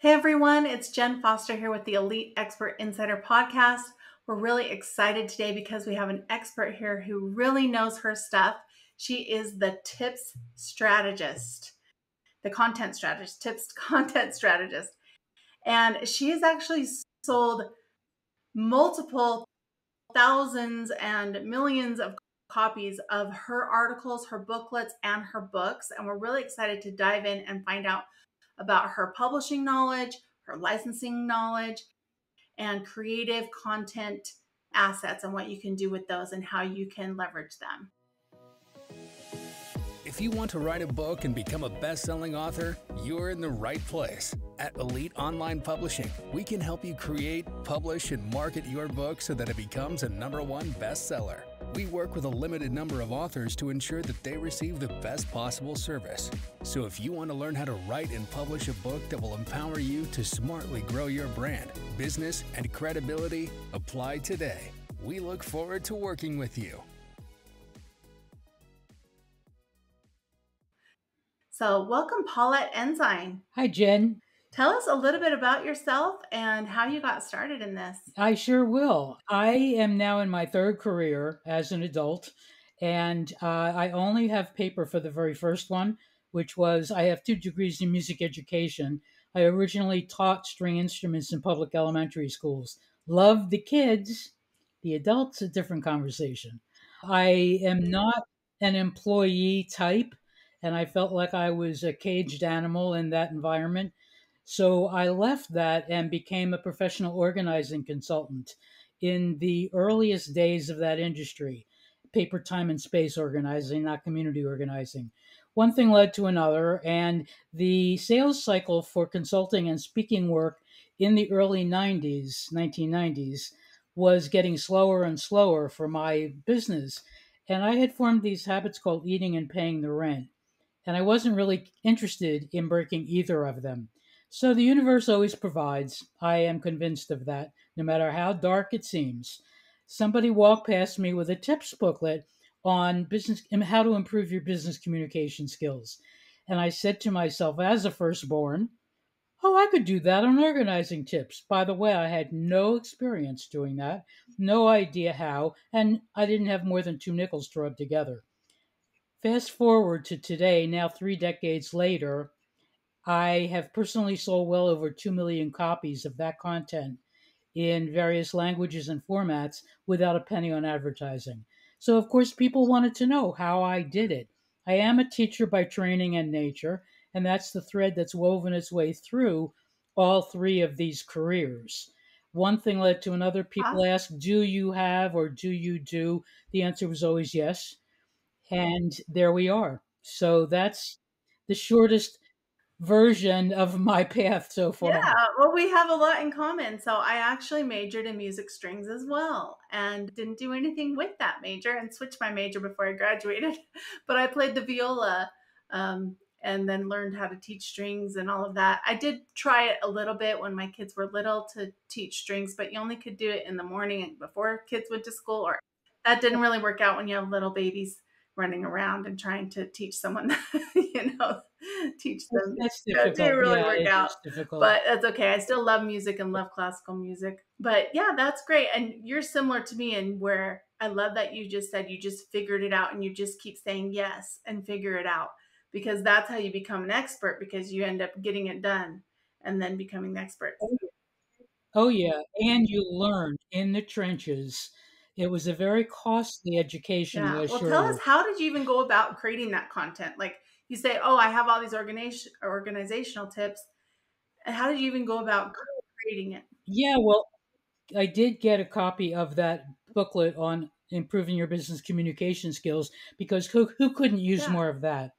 Hey everyone, it's Jenn Foster here with the Elite Expert Insider Podcast. We're really excited today because we have an expert here who really knows her stuff. She is the tips strategist, the content strategist, tips content strategist. And she has actually sold multiple thousands and millions of copies of her articles, her booklets, and her books. And we're really excited to dive in and find out about her publishing knowledge, her licensing knowledge, and creative content assets and what you can do with those and how you can leverage them. If you want to write a book and become a best-selling author, you're in the right place. At Elite Online Publishing, we can help you create, publish, and market your book so that it becomes a #1 bestseller. We work with a limited number of authors to ensure that they receive the best possible service. So if you want to learn how to write and publish a book that will empower you to smartly grow your brand, business, and credibility, apply today. We look forward to working with you. So welcome, Paulette Ensign. Hi, Jen. Tell us a little bit about yourself and how you got started in this. I sure will. I am now in my third career as an adult, and I only have paper for the very first one, which was I have 2 degrees in music education. I originally taught string instruments in public elementary schools. Loved the kids. The adults, a different conversation. I am not an employee type, and I felt like I was a caged animal in that environment. So I left that and became a professional organizing consultant in the earliest days of that industry, paper, time, and space organizing, not community organizing. One thing led to another, and the sales cycle for consulting and speaking work in the early 1990s, was getting slower and slower for my business. And I had formed these habits called eating and paying the rent. And I wasn't really interested in breaking either of them. So the universe always provides. I am convinced of that, no matter how dark it seems. Somebody walked past me with a tips booklet on business and how to improve your business communication skills. And I said to myself, as a firstborn, oh, I could do that on organizing tips. By the way, I had no experience doing that, no idea how, and I didn't have more than 2 nickels to rub together. Fast forward to today, now 3 decades later, I have personally sold well over 2 million copies of that content in various languages and formats without a penny on advertising. So, of course, people wanted to know how I did it. I am a teacher by training and nature, and that's the thread that's woven its way through all 3 of these careers. One thing led to another. People ask, do you have or do you do? The answer was always yes. And there we are. So that's the shortest version of my path so far. Yeah, well, we have a lot in common. So I actually majored in music strings as well and didn't do anything with that major and switched my major before I graduated. But I played the viola and then learned how to teach strings and all of that. I did try it a little bit when my kids were little to teach strings, but you only could do it in the morning before kids went to school, or that didn't really work out when you have little babies running around and trying to teach someone, teach them. That's That difficult. didn't really Yeah, work it out, is difficult. but that's okay. I still love music and love classical music. But yeah, that's great. And you're similar to me in where I love that you just said you just figured it out and you just keep saying yes and figure it out, because that's how you become an expert, because you end up getting it done and then becoming the expert. Oh, yeah. And you learned in the trenches. It was a very costly education, I Yeah. Well, assure tell you. us, how did you even go about creating that content? Like you say, oh, I have all these organizational tips. And how did you even go about creating it? Yeah, well, I did get a copy of that booklet on improving your business communication skills, because who couldn't use Yeah. more of that?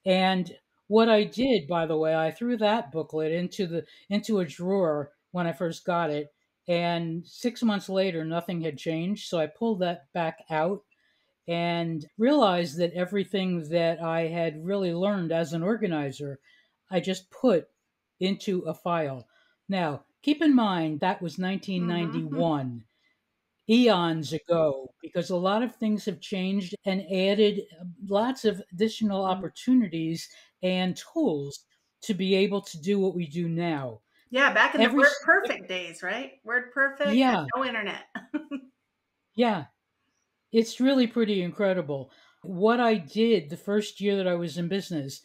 And what I did, by the way, I threw that booklet into a drawer when I first got it, and 6 months later, nothing had changed. So I pulled that back out and realized that everything that I had really learned as an organizer, I just put into a file. Now, keep in mind that was 1991. Eons ago, because a lot of things have changed and added lots of additional opportunities and tools to be able to do what we do now. Yeah, back in the Every Word Perfect days, right? Word Perfect and yeah, no internet. yeah, it's really pretty incredible. What I did the first year that I was in business,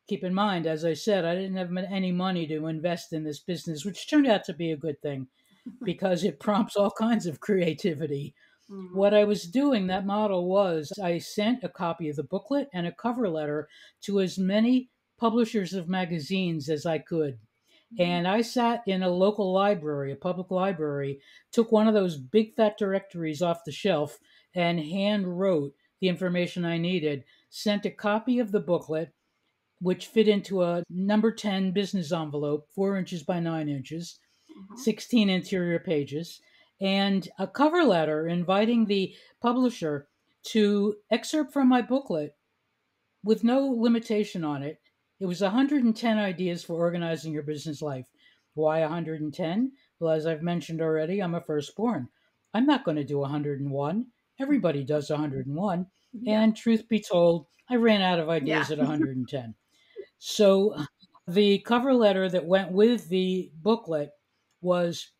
keep in mind, as I said, I didn't have any money to invest in this business, which turned out to be a good thing because it prompts all kinds of creativity. Mhm, What I was doing, that model was I sent a copy of the booklet and a cover letter to as many publishers of magazines as I could. mhm, And I sat in a local library, a public library, took one of those big fat directories off the shelf and hand wrote the information I needed, sent a copy of the booklet, which fit into a number 10 business envelope, 4 inches by 9 inches, mhm, 16 interior pages, and a cover letter inviting the publisher to excerpt from my booklet with no limitation on it. It was 110 ideas for organizing your business life. Why 110? Well, as I've mentioned already, I'm a firstborn. I'm not going to do 101. Everybody does 101. yeah, And truth be told, I ran out of yeah. ideas at 110. So the cover letter that went with the booklet was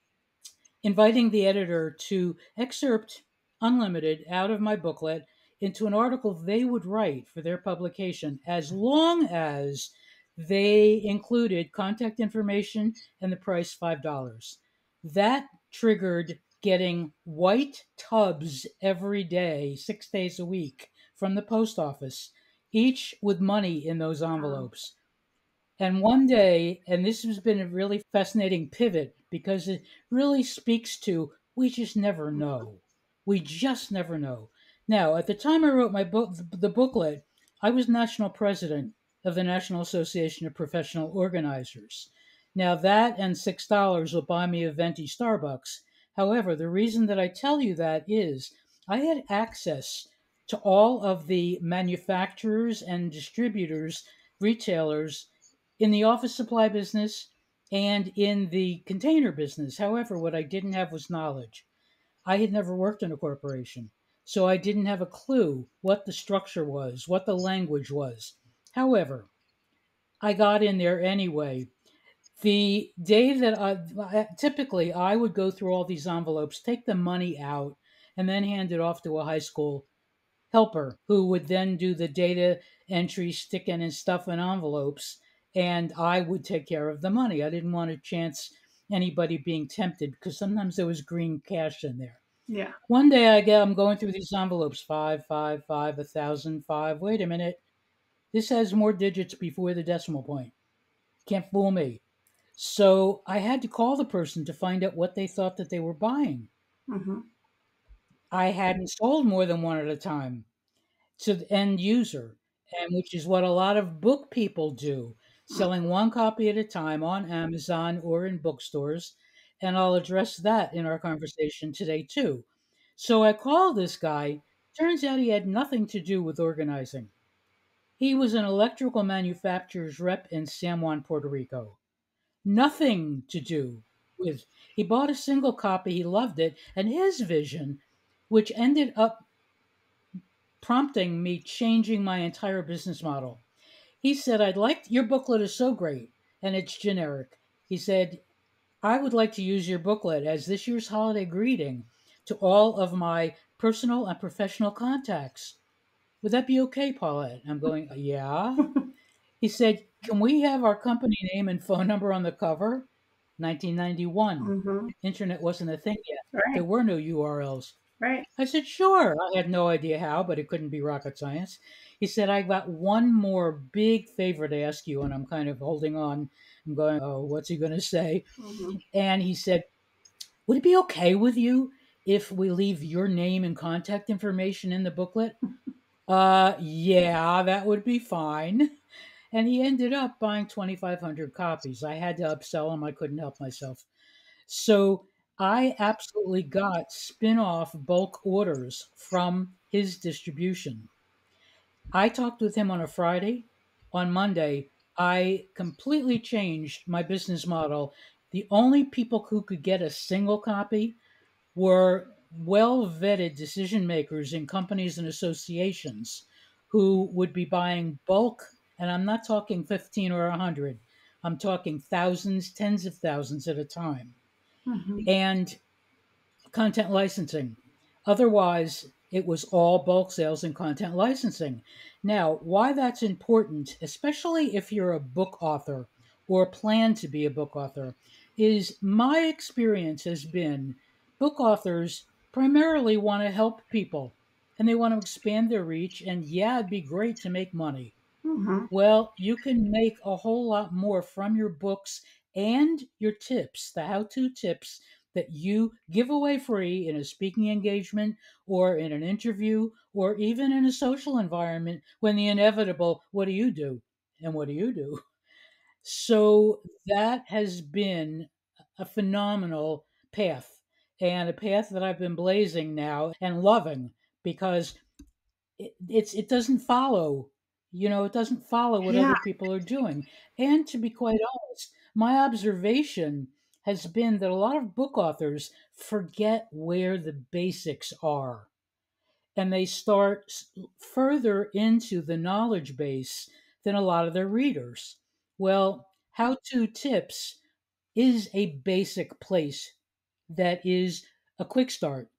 inviting the editor to excerpt unlimited out of my booklet into an article they would write for their publication as long as they included contact information and the price $5. That triggered getting white tubs every day, 6 days a week from the post office, each with money in those Wow. envelopes. And one day, and this has been a really fascinating pivot because it really speaks to we just never know. We just never know. Now, at the time I wrote my book, the booklet, I was national president of the National Association of Professional Organizers. Now, that and $6 will buy me a venti Starbucks. However, the reason that I tell you that is I had access to all of the manufacturers and distributors, retailers in the office supply business and in the container business. However, what I didn't have was knowledge. I had never worked in a corporation, so I didn't have a clue what the structure was, what the language was. However, I got in there anyway. The day that typically I would go through all these envelopes, take the money out, and then hand it off to a high school helper who would then do the data entry, sticking and stuff in envelopes, and I would take care of the money. I didn't want to chance anybody being tempted because sometimes there was green cash in there. Yeah. One day I'm going through these envelopes, five, five, five, 1,005. Wait a minute, this has more digits before the decimal point. Can't fool me. So I had to call the person to find out what they thought that they were buying. Mhm. I hadn't sold more than one at a time to the end user, and which is what a lot of book people do, selling one copy at a time on Amazon or in bookstores. And I'll address that in our conversation today, too. So I called this guy. Turns out he had nothing to do with organizing. He was an electrical manufacturer's rep in San Juan, Puerto Rico. Nothing to do with. He bought a single copy, he loved it, and his vision, which ended up prompting me changing my entire business model. He said, I'd like your booklet is so great and it's generic. He said, I would like to use your booklet as this year's holiday greeting to all of my personal and professional contacts. Would that be okay, Paulette? I'm going, yeah. He said, can we have our company name and phone number on the cover? 1991. Mhm. Internet wasn't a thing yet. There Right. were no URLs. Right. I said, sure. I had no idea how, but it couldn't be rocket science. He said, I got one more big favor to ask you, and I'm kind of holding on. I'm going, oh, what's he going to say? Mhm. And he said, would it be okay with you if we leave your name and contact information in the booklet? Yeah, that would be fine. And he ended up buying 2,500 copies. I had to upsell him. I couldn't help myself. So I absolutely got spin off bulk orders from his distribution. I talked with him on a Friday. On Monday, I completely changed my business model. The only people who could get a single copy were well vetted decision makers in companies and associations who would be buying bulk, and I'm not talking 15 or 100, I'm talking thousands, tens of thousands at a time. Mhm. And content licensing. Otherwise, it was all bulk sales and content licensing. Now, why that's important, especially if you're a book author or plan to be a book author, is my experience has been book authors primarily want to help people and they want to expand their reach. And yeah, it'd be great to make money. Mhm. Well, you can make a whole lot more from your books and your tips, the how to tips that you give away free in a speaking engagement or in an interview or even in a social environment when the inevitable, what do you do? And what do you do? So that has been a phenomenal path and a path that I've been blazing now and loving because it doesn't follow, it doesn't follow what Yeah. other people are doing. And to be quite honest, my observation has been that a lot of book authors forget where the basics are and they start further into the knowledge base than a lot of their readers. Well, how to tips is a basic place that is a quick start.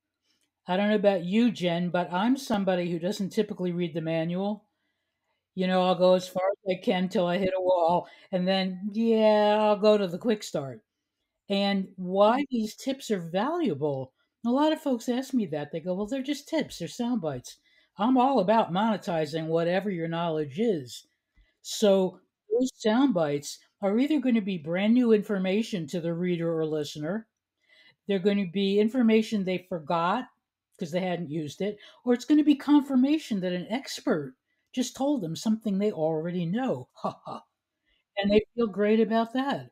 I don't know about you, Jen, but I'm somebody who doesn't typically read the manual. I'll go as far as I can till I hit a wall, and then, yeah, I'll go to the quick start. And why these tips are valuable, a lot of folks ask me that. They go, well, they're just tips, they're sound bites. I'm all about monetizing whatever your knowledge is. So those sound bites are either going to be brand new information to the reader or listener, they're going to be information they forgot because they hadn't used it, or it's going to be confirmation that an expert just told them something they already know. Ha ha. And they feel great about that.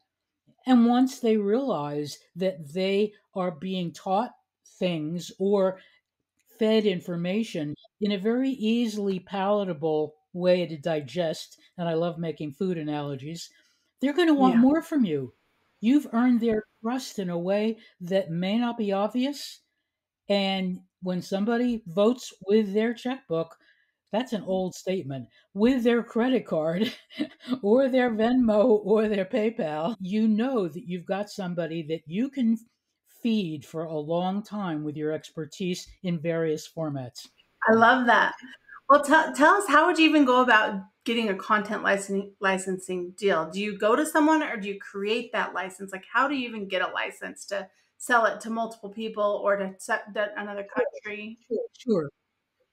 And once they realize that they are being taught things or fed information in a very easily palatable way to digest, and I love making food analogies, they're going to want Yeah. more from you. You've earned their trust in a way that may not be obvious. And when somebody votes with their checkbook, that's an old statement, with their credit card or their Venmo or their PayPal, you know that you've got somebody that you can feed for a long time with your expertise in various formats. I love that. Well, tell us, how would you even go about getting a content licensing deal? Do you go to someone or do you create that license? Like, how do you even get a license to sell it to multiple people or to set that another country? Sure.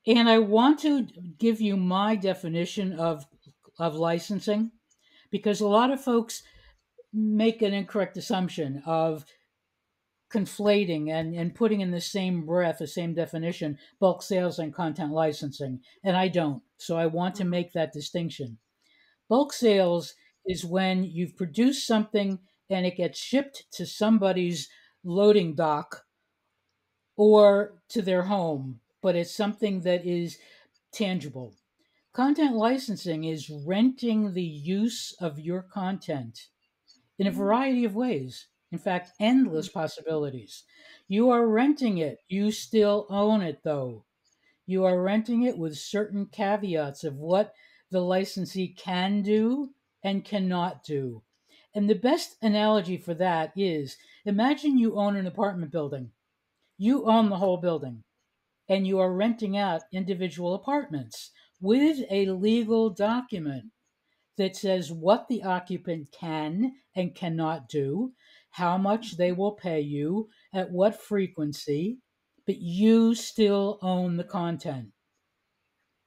And I want to give you my definition of licensing because a lot of folks make an incorrect assumption of conflating and putting in the same breath, the same definition, bulk sales and content licensing. And I don't. So I want to Mhm. make that distinction. Bulk sales is when you've produced something and it gets shipped to somebody's loading dock or to their home, but it's something that is tangible. Content licensing is renting the use of your content in a variety of ways. In fact, endless possibilities. You are renting it. You still own it, though. You are renting it with certain caveats of what the licensee can do and cannot do. And the best analogy for that is imagine you own an apartment building. You own the whole building and you are renting out individual apartments with a legal document that says what the occupant can and cannot do, how much they will pay you, at what frequency, but you still own the content.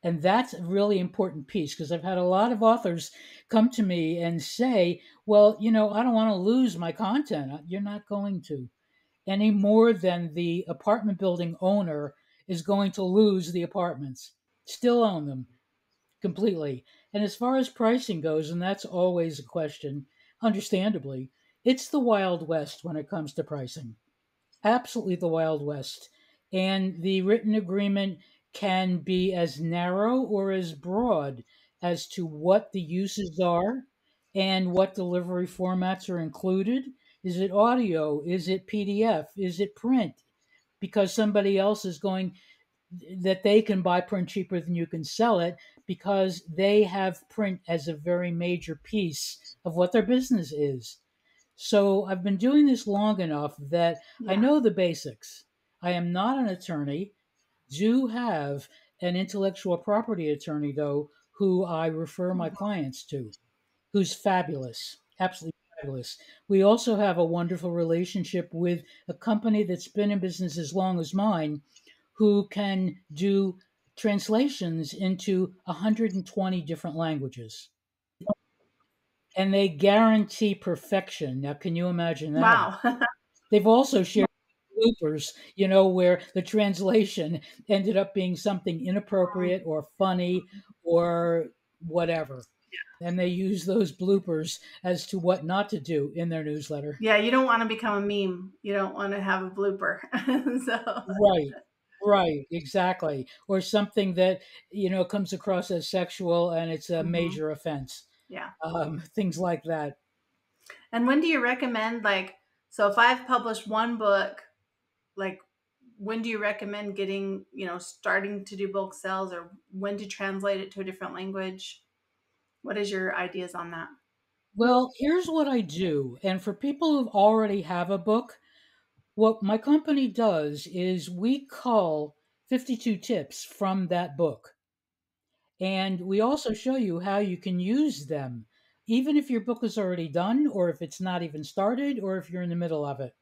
And that's a really important piece because I've had a lot of authors come to me and say, well, I don't want to lose my content. You're not going to any more than the apartment building owner is going to lose the apartments. Still own them completely. And as far as pricing goes, and that's always a question, understandably, it's the Wild West when it comes to pricing. Absolutely the Wild West. And the written agreement can be as narrow or as broad as to what the uses are and what delivery formats are included. Is it audio? Is it PDF? Is it print? Because somebody else is going that they can buy print cheaper than you can sell it because they have print as a very major piece of what their business is. So I've been doing this long enough that I Yeah. know the basics. I am not an attorney, do have an intellectual property attorney, though, who I refer my clients to, who's fabulous, absolutely fabulous. We also have a wonderful relationship with a company that's been in business as long as mine, who can do translations into 120 different languages. And they guarantee perfection. Now, can you imagine that? Wow. They've also shared bloopers, where the translation ended up being something inappropriate or funny or whatever. And they use those bloopers as to what not to do in their newsletter. Yeah, you don't want to become a meme. You don't want to have a blooper. So, Right. Right, exactly. Or something that, comes across as sexual and it's a mhm, major offense. yeah. Things like that. And when do you recommend, like, so if I've published one book, like, when do you recommend getting, starting to do bulk sales, or when to translate it to a different language? What is your ideas on that? Well, here's what I do. And for people who already have a book, what my company does is we cull 52 tips from that book. And we also show you how you can use them, even if your book is already done, or if it's not even started, or if you're in the middle of it.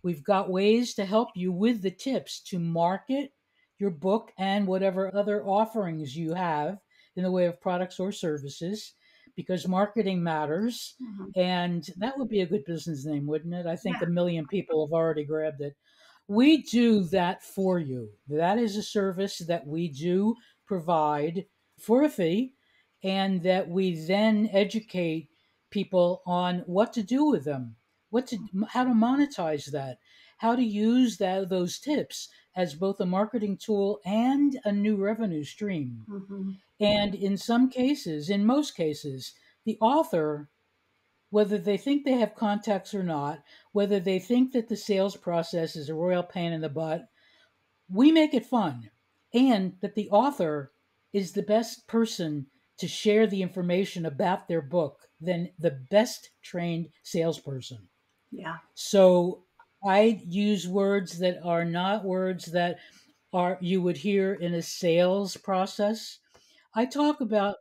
We've got ways to help you with the tips to market your book and whatever other offerings you have in the way of products or services, because marketing matters. Mhm. And that would be a good business name, wouldn't it? I think Yeah. a million people have already grabbed it. We do that for you. That is a service that we do provide for a fee, and that we then educate people on what to do with them, how to monetize that, how to use those tips as both a marketing tool and a new revenue stream. Hmm. And in most cases, the author, whether they think they have contacts or not, whether they think that the sales process is a royal pain in the butt, we make it fun. And that the author is the best person to share the information about their book than the best trained salesperson. Yeah. So I use words that are not words that are you would hear in a sales process. I talk about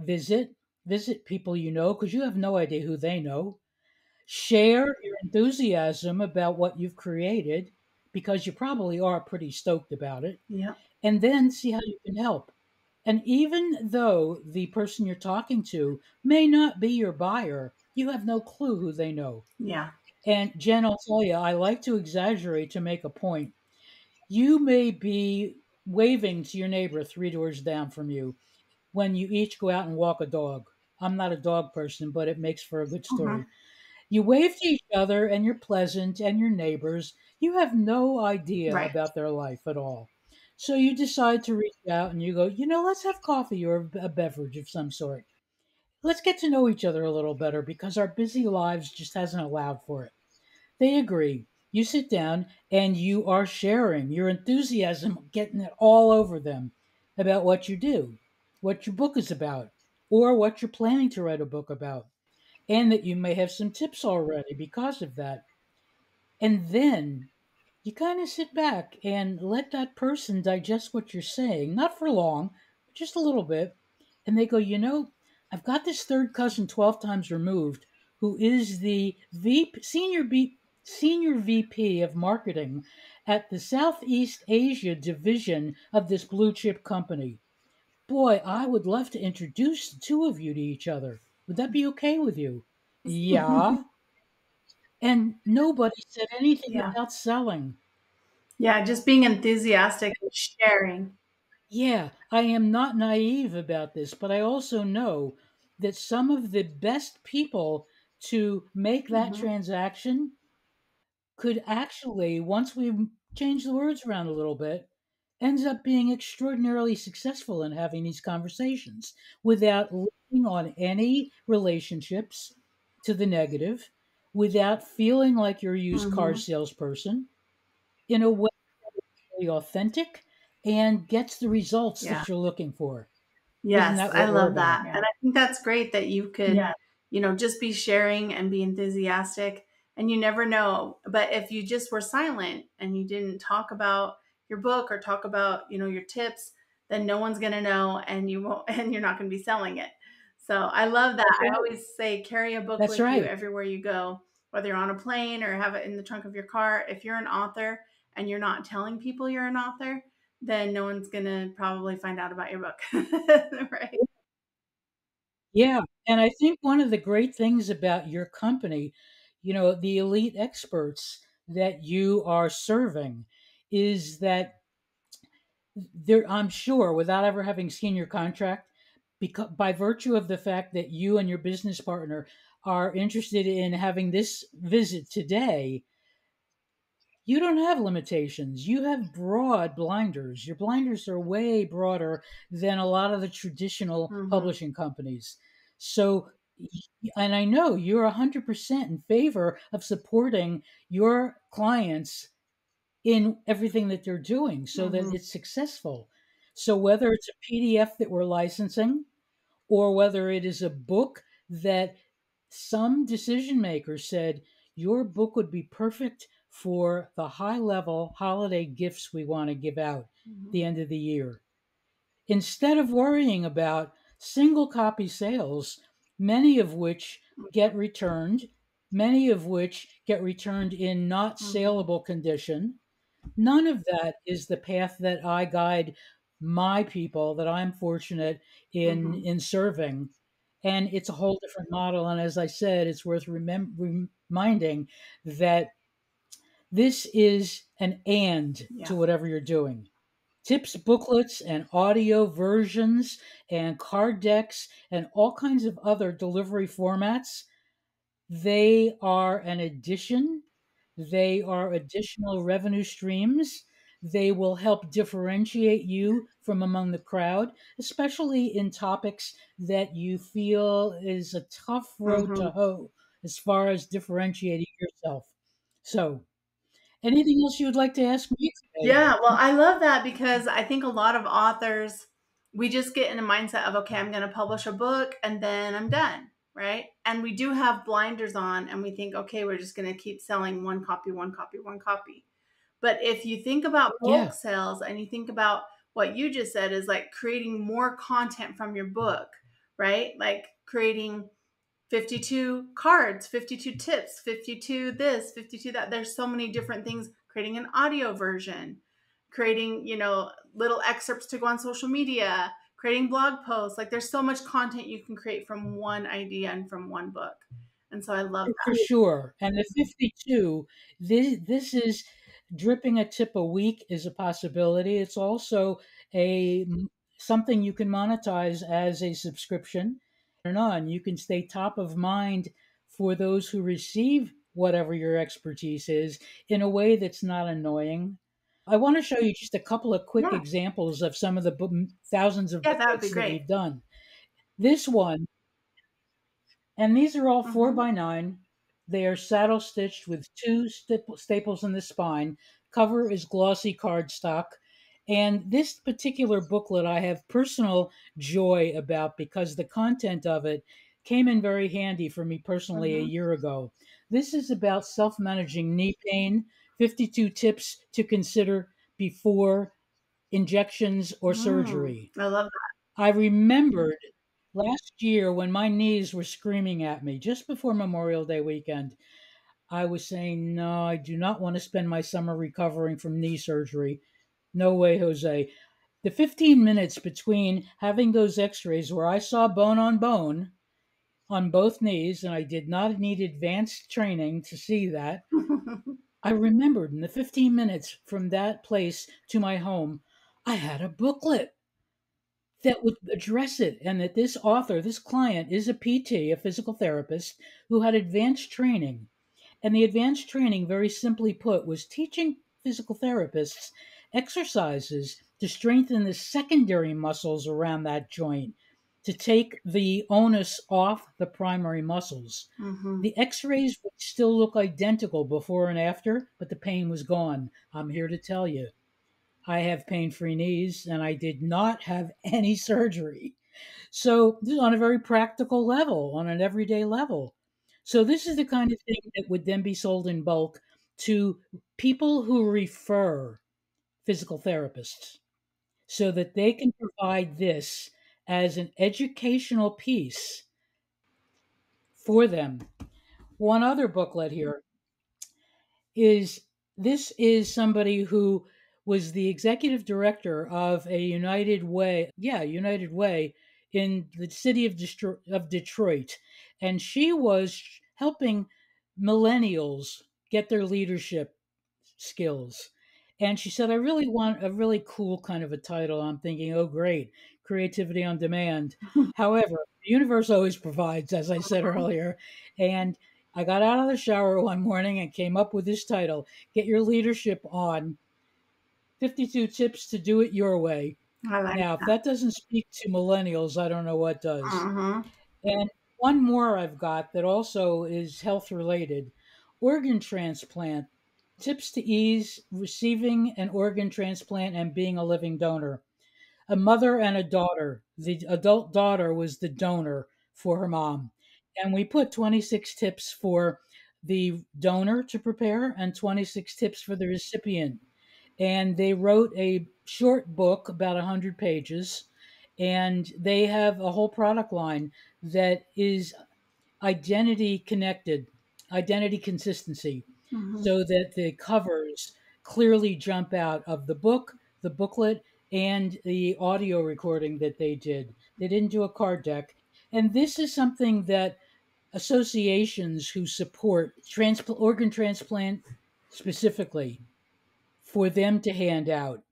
visit, visit people you know because you have no idea who they know. Share your enthusiasm about what you've created because you probably are pretty stoked about it, Yeah. and then see how you can help. And even though the person you're talking to may not be your buyer, you have no clue who they know. Yeah. And Jen, I'll tell you, I like to exaggerate to make a point. You may be waving to your neighbor 3 doors down from you when you each go out and walk a dog. I'm not a dog person, but it makes for a good Hmm. story. You wave to each other and you're pleasant and your neighbors. You have no idea Right. about their life at all. So you decide to reach out and you go, let's have coffee or a beverage of some sort. Let's get to know each other a little better because our busy lives just hasn't allowed for it. They agree. You sit down and you are sharing your enthusiasm, getting it all over them about what you do, what your book is about, or what you're planning to write a book about, and that you may have some tips already because of that. And then you kind of sit back and let that person digest what you're saying, not for long, but just a little bit. And they go, I've got this third cousin 12 times removed who is the senior VP of marketing at the Southeast Asia division of this blue chip company. Boy, I would love to introduce the two of you to each other. Would that be okay with you? Yeah. And nobody said anything Yeah. about selling. Yeah. Just being enthusiastic and sharing. Yeah, I am not naive about this, but I also know that some of the best people to make that Hmm. transaction could actually, once we change the words around a little bit, ends up being extraordinarily successful in having these conversations without leaning on any relationships to the negative, without feeling like you're a used car Hmm. salesperson, in a way really authentic and gets the results Yeah. that you're looking for. Isn't Yes, that I what we're love about? that. And I think that's great that you could, Yeah. just be sharing and be enthusiastic. And you never know. But if you just were silent and you didn't talk about your book or talk about, your tips, then no one's going to know and you won't, and you're not going to be selling it. So I love that. That's I right. always say carry a book That's with you right. everywhere you go, whether you're on a plane or have it in the trunk of your car. If you're an author and you're not telling people you're an author, then no one's going to probably find out about your book. Right. Yeah. And I think one of the great things about your company, the elite experts that you are serving, is that I'm sure, without ever having seen your contract, because by virtue of the fact that you and your business partner are interested in having this visit today, you don't have limitations. You have broad blinders. Your blinders are way broader than a lot of the traditional Mm-hmm. publishing companies. So, and I know you're 100% in favor of supporting your clients in everything that they're doing so that Mm-hmm. it's successful. So, whether it's a PDF that we're licensing, or whether it is a book that some decision maker said, your book would be perfect for the high level holiday gifts we want to give out at Mm-hmm. the end of the year. Instead of worrying about single copy sales, many of which get returned, many of which get returned in not Mm-hmm. saleable condition, none of that is the path that I guide my people that I'm fortunate Mm-hmm. in serving. And it's a whole different model. And as I said, it's worth reminding that this is an and Yeah. to whatever you're doing. Tips, booklets, and audio versions, and card decks, and all kinds of other delivery formats, they are an addition. They are additional revenue streams. They will help differentiate you from among the crowd, especially in topics that you feel is a tough road Mm-hmm. to hoe as far as differentiating yourself. So, anything else you would like to ask me today? Yeah, well, I love that because I think a lot of authors, we just get in a mindset of, okay, I'm going to publish a book and then I'm done, right? And we do have blinders on and we think, okay, we're just going to keep selling one copy, one copy, one copy. But if you think about bulk Yeah, sales and you think about what you just said is like creating more content from your book, right? Like creating 52 cards, 52 tips, 52 this, 52 that. There's so many different things. Creating an audio version, creating, little excerpts to go on social media, creating blog posts. Like there's so much content you can create from one idea and from one book. And so I love for that. sure. And the 52, this is dripping a tip a week is a possibility. It's also a something you can monetize as a subscription. And on, you can stay top of mind for those who receive whatever your expertise is in a way that's not annoying. I want to show you just a couple of quick Yeah. examples of some of the thousands of Yeah, that would be booklets that great. we've done. This one, and these are all four Mm-hmm. by nine. They are saddle stitched with two staples in the spine. Cover is glossy cardstock. And this particular booklet I have personal joy about because the content of it came in very handy for me personally a Mm-hmm. year ago. This is about self managing knee pain, 52 tips to consider before injections or surgery. I love I remembered last year when my knees were screaming at me just before Memorial Day weekend. I was saying, no, I do not want to spend my summer recovering from knee surgery. No way, Jose. The 15 minutes between having those x rays where I saw bone on both knees, and I did not need advanced training to see that. that. I remembered in the 15 minutes from that place to my home, I had a booklet that would address it, and that this author, this client, is a PT, a physical therapist, who had advanced training. And the advanced training, very simply put, was teaching physical therapists exercises to strengthen the secondary muscles around that joint, to take the onus off the primary muscles. Mm-hmm. The x rays would still look identical before and after, but the pain was gone. I'm here to tell you. I have pain free knees and I did not have any surgery. So this is on a very practical level, on an everyday level. So this is the kind of thing that would then be sold in bulk to people who refer physical therapists so that they can provide this as an educational piece for them. One other booklet here is this is somebody who was the executive director of a United Way in the city of Detroit. And she was helping millennials get their leadership skills. And she said, I really want a really cool kind of a title. I'm thinking, oh, great, creativity on demand. However, the universe always provides, as I said earlier. And I got out of the shower one morning and came up with this title, Get Your Leadership On, 52 Tips to Do It Your Way. I like Now, if that. that doesn't speak to millennials, I don't know what does. Mm-hmm. And one more I've got that also is health related, organ transplant, tips to ease receiving an organ transplant and being a living donor. A mother and a daughter. The adult daughter was the donor for her mom. And we put 26 tips for the donor to prepare and 26 tips for the recipient. And they wrote a short book, about 100 pages, and they have a whole product line that is identity connected, identity consistency, Mm-hmm. so that the covers clearly jump out of the book, the booklet, and the audio recording that they did. They didn't do a card deck. And this is something that associations who support organ transplant specifically, for them to hand out.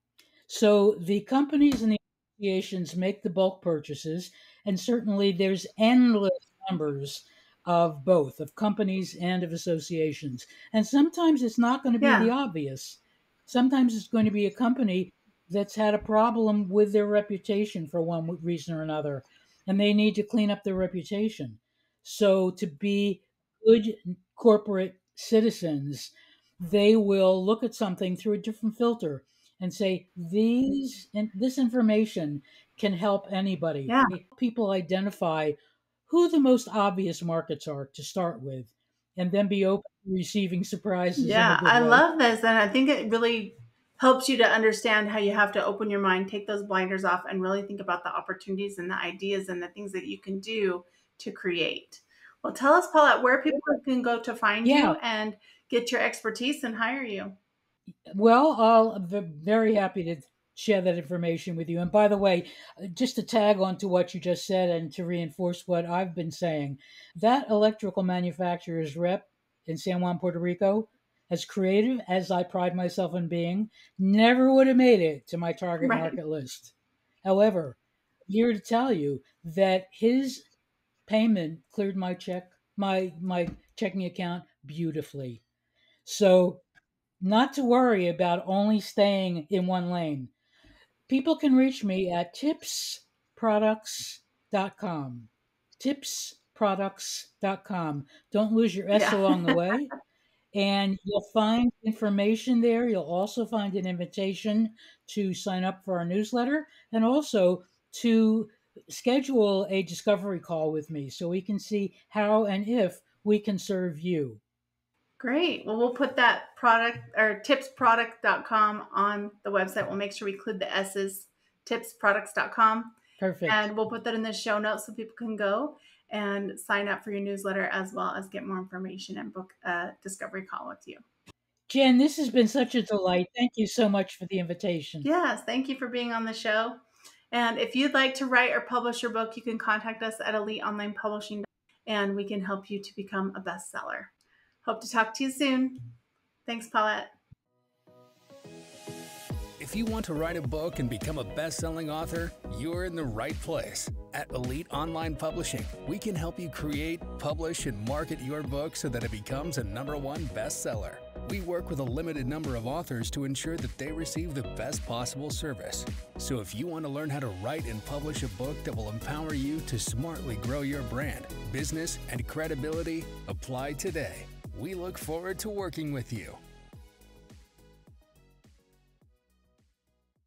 So the companies and the associations make the bulk purchases, and certainly there's endless numbers of both, of companies and of associations. And sometimes it's not going to be the Yeah. obvious. Sometimes it's going to be a company that's had a problem with their reputation for one reason or another, and they need to clean up their reputation. So to be good corporate citizens, they will look at something through a different filter and say this information can help anybody. Yeah. People identify who the most obvious markets are to start with, and then be open to receiving surprises in a Yeah. good I way. love this. And I think it really helps you to understand how you have to open your mind, take those blinders off, and really think about the opportunities and the ideas and the things that you can do to create. Well, tell us, Paulette, where people can go to find Yeah, you and get your expertise and hire you. well, I'll be very happy to share that information with you. And by the way, just to tag on to what you just said and to reinforce what I've been saying, that electrical manufacturer's rep in San Juan, Puerto Rico, as creative as I pride myself in being, never would have made it to my target Right. market list. However, I'm here to tell you that his payment cleared my checking account beautifully. So not to worry about only staying in one lane. People can reach me at tipsproducts.com. Tipsproducts.com. Don't lose your S Yeah. along the way. And you'll find information there. You'll also find an invitation to sign up for our newsletter and also to schedule a discovery call with me so we can see how and if we can serve you. Great. Well, we'll put that product or tipsproduct.com on the website. We'll make sure we include the S's, tipsproducts.com. Perfect. And we'll put that in the show notes so people can go and sign up for your newsletter as well as get more information and book a discovery call with you. Jen, this has been such a delight. Thank you so much for the invitation. Yes, thank you for being on the show. And if you'd like to write or publish your book, you can contact us at Elite Online Publishing and we can help you to become a bestseller. Hope to talk to you soon. Thanks, Paulette. If you want to write a book and become a best-selling author, you're in the right place. At Elite Online Publishing, we can help you create, publish, and market your book so that it becomes a #1 bestseller. We work with a limited number of authors to ensure that they receive the best possible service. So if you want to learn how to write and publish a book that will empower you to smartly grow your brand, business, and credibility, apply today. We look forward to working with you.